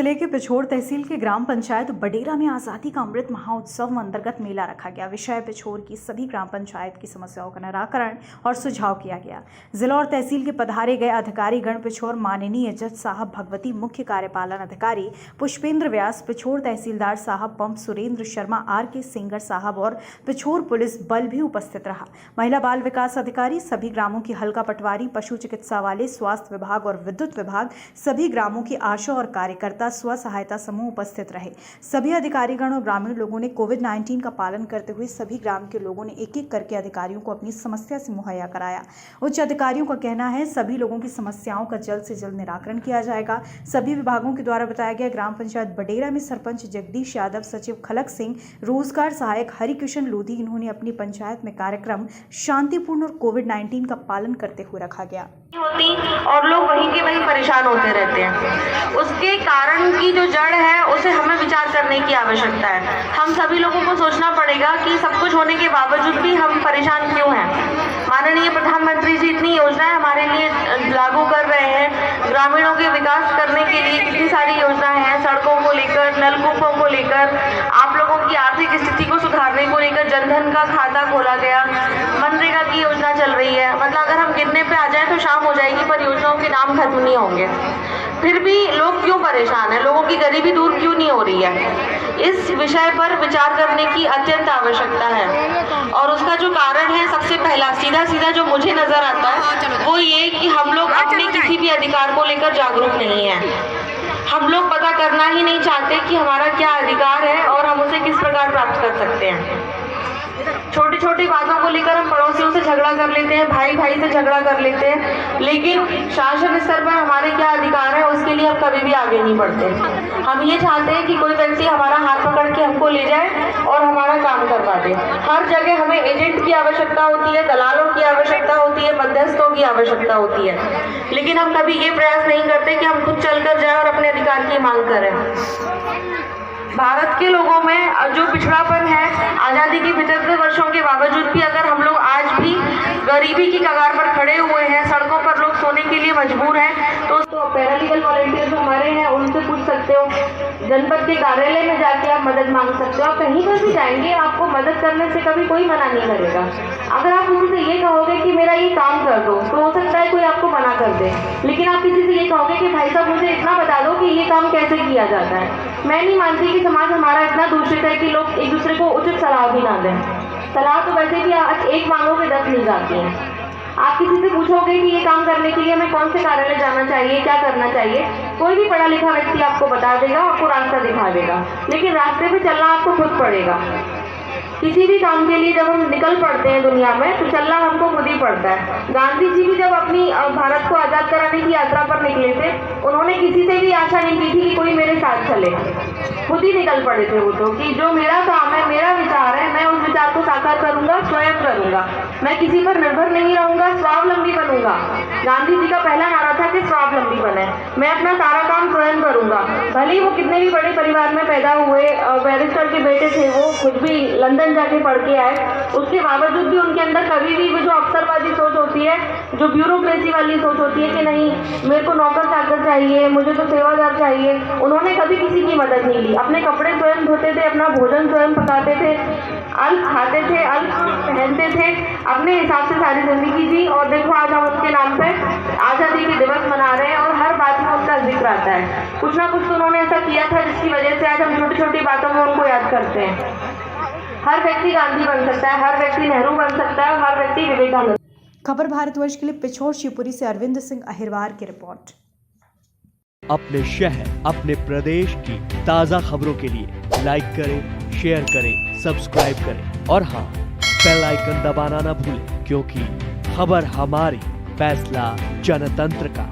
जिले के पिछोर तहसील के ग्राम पंचायत बडेरा में आज़ादी का अमृत महोत्सव अंतर्गत मेला रखा गया। विषय पिछोर की सभी ग्राम पंचायत की समस्याओं का निराकरण और सुझाव किया गया। जिला और तहसील के पधारे गए अधिकारीगण पिछोर माननीय जज साहब भगवती, मुख्य कार्यपालन अधिकारी पुष्पेंद्र व्यास, पिछोर तहसीलदार साहब pump Surendra Sharma, RK singer साहब और पिछोर पुलिस बल भी उपस्थित रहा। महिला बाल विकास अधिकारी, सभी ग्रामों की हल्का पटवारी, पशु चिकित्सा वाले, स्वास्थ्य विभाग और विद्युत विभाग, सभी ग्रामों की आशा और कार्यकर्ता, स्व सहायता समूह उपस्थित रहे। सभी अधिकारीगण और ग्रामीण लोगों ने कोविड-19 का पालन करते हुए सभी ग्राम के लोगों ने एक एक करके अधिकारियों को अपनी समस्या से मुहैया कराया। उच्च अधिकारियों का कहना है सभी लोगों की समस्याओं का जल्द से जल्द निराकरण किया जाएगा। सभी विभागों के द्वारा बताया गया। ग्राम पंचायत बडेरा में सरपंच जगदीश यादव, सचिव खलक सिंह, रोजगार सहायक हरिकृष्ण लोधी, इन्होंने अपनी पंचायत में कार्यक्रम शांतिपूर्ण और कोविड-19 का पालन करते हुए रखा गया होती और लोग वहीं के वहीं परेशान होते रहते हैं। उसके कारण की जो जड़ है उसे हमें विचार करने की आवश्यकता है। हम सभी लोगों को सोचना पड़ेगा कि सब कुछ होने के बावजूद भी हम परेशान क्यों हैं। माननीय प्रधानमंत्री जी इतनी योजनाएं हमारे लिए लागू कर रहे हैं। ग्रामीणों के विकास करने के लिए कितनी सारी योजनाएं हैं, सड़कों को लेकर, नलकूपों को लेकर, आप लोगों की आर्थिक स्थिति को सुधारने को लेकर जनधन का खाता खोला गया, मनरेगा की योजना चल रही है। मतलब अगर हम गिनने पे आ जाए तो शाम हो जाएगी पर योजनाओं के नाम खत्म नहीं होंगे। फिर भी लोग क्यों परेशान हैं, लोगों की गरीबी दूर क्यों नहीं हो रही है, इस विषय पर विचार करने की अत्यंत आवश्यकता है। और उसका जो कारण है, सबसे पहला सीधा जो मुझे नजर आता है वो ये कि हम लोग अपने किसी भी अधिकार को लेकर जागरूक नहीं है। हम लोग पता करना ही नहीं चाहते कि हमारा क्या अधिकार है और हम उसे किस प्रकार प्राप्त कर सकते हैं। छोटी छोटी बातों को लेकर हम पड़ोसियों से झगड़ा कर लेते हैं, भाई भाई से झगड़ा कर लेते हैं, लेकिन शासन स्तर पर हमारे क्या अधिकार है उसके लिए हम कभी भी आगे नहीं बढ़ते। हम ये चाहते हैं कि कोई व्यक्ति हमारा हाथ पकड़ के हमको ले जाए और हमारा काम करवा दे। हर जगह हमें एजेंट की आवश्यकता होती है, दलालों की आवश्यकता होती है, मध्यस्थों की आवश्यकता होती है, लेकिन हम कभी ये प्रयास नहीं करते कि हम खुद चल कर जाए और अपने अधिकार की मांग करें। भारत के लोगों में जो पिछड़ापन है, आज़ादी के 75 वर्षों के बावजूद भी अगर हम लोग आज भी गरीबी की कगार पर खड़े हुए हैं, सड़कों पर लोग सोने के लिए मजबूर हैं, तो पैरालीगल वॉलंटियर्स हमारे हैं, उनसे पूछ सकते हो। जनपद के कार्यालय में जाके आप मदद मांग सकते हो। आप कहीं पर भी जाएंगे आपको मदद करने से कभी कोई मना नहीं करेगा। अगर आप उनसे ये कहोगे कि मेरा ये काम कर दो तो हो सकता है कोई आपको मना कर दे, लेकिन आप किसी से ये कहोगे कि भाई साहब मुझे इतना बता दो कि ये काम कैसे किया जाता है। मैं नहीं मानती कि समाज हमारा इतना दूषित है कि लोग एक दूसरे को उचित सलाह भी ना दें। सलाह तो वैसे भी आज एक मांगोगे 10 मिल जाती हैं। आप किसी से पूछोगे कि ये काम करने के लिए हमें कौन से कार्यालय जाना चाहिए, क्या करना चाहिए, कोई भी पढ़ा लिखा व्यक्ति आपको बता देगा, आपको रास्ता दिखा देगा, लेकिन रास्ते पे चलना आपको खुद पड़ेगा। किसी भी काम के लिए जब हम निकल पड़ते हैं दुनिया में तो चलना हमको खुद ही पड़ता है। गांधी जी भी जब अपनी भारत को आज़ाद कराने की यात्रा पर निकले थे, उन्होंने किसी से भी आशा नहीं की थी कि कोई मेरे साथ चले, खुद ही निकल पड़े थे वो तो, कि जो मेरा काम है, मेरा विचार है, मैं उस विचार को साकार करूंगा, स्वयं करूंगा, मैं किसी पर निर्भर नहीं रहूंगा, स्वावलंबी बनूंगा। गांधी जी का पहला नारा था कि स्वावलंबी बने, मैं अपना सारा काम स्वयं करूंगा। भले ही वो कितने भी बड़े परिवार में पैदा हुए, बैरिस्टर के बेटे थे, वो खुद भी लंदन जाके पढ़ के आए, उसके बावजूद भी उनके अंदर कभी भी वो जो अवसरवादी सोच होती है, जो ब्यूरोक्रेसी वाली सोच होती है कि नहीं मेरे को नौकर चाकर चाहिए, मुझे तो सेवादार चाहिए, उन्होंने कभी किसी की मदद नहीं ली। अपने कपड़े स्वयं धोते थे, अपना भोजन स्वयं पकाते थे, अल्प खाते थे, अल्प पहनते थे, अपने हिसाब से सारी जिंदगी जी। और देखो आज हम उसके नाम पे आज़ादी के दिवस मना रहे हैं और हर बात में उसका जिक्र आता है। कुछ ना कुछ तो उन्होंने ऐसा किया था जिसकी वजह से आज हम छोटी छोटी बातों में उनको याद करते हैं। हर व्यक्ति गांधी बन सकता है, हर व्यक्ति नेहरू बन सकता है, हर व्यक्ति विवेकानंद। खबर भारतवर्ष के लिए पिछोर शिवपुरी से अरविंद सिंह अहिरवार की रिपोर्ट। अपने शहर, अपने प्रदेश की ताज़ा खबरों के लिए लाइक करें, शेयर करें, सब्सक्राइब करें और हाँ, बेल आइकन दबाना ना भूलें, क्योंकि खबर हमारी, फैसला जनतंत्र का।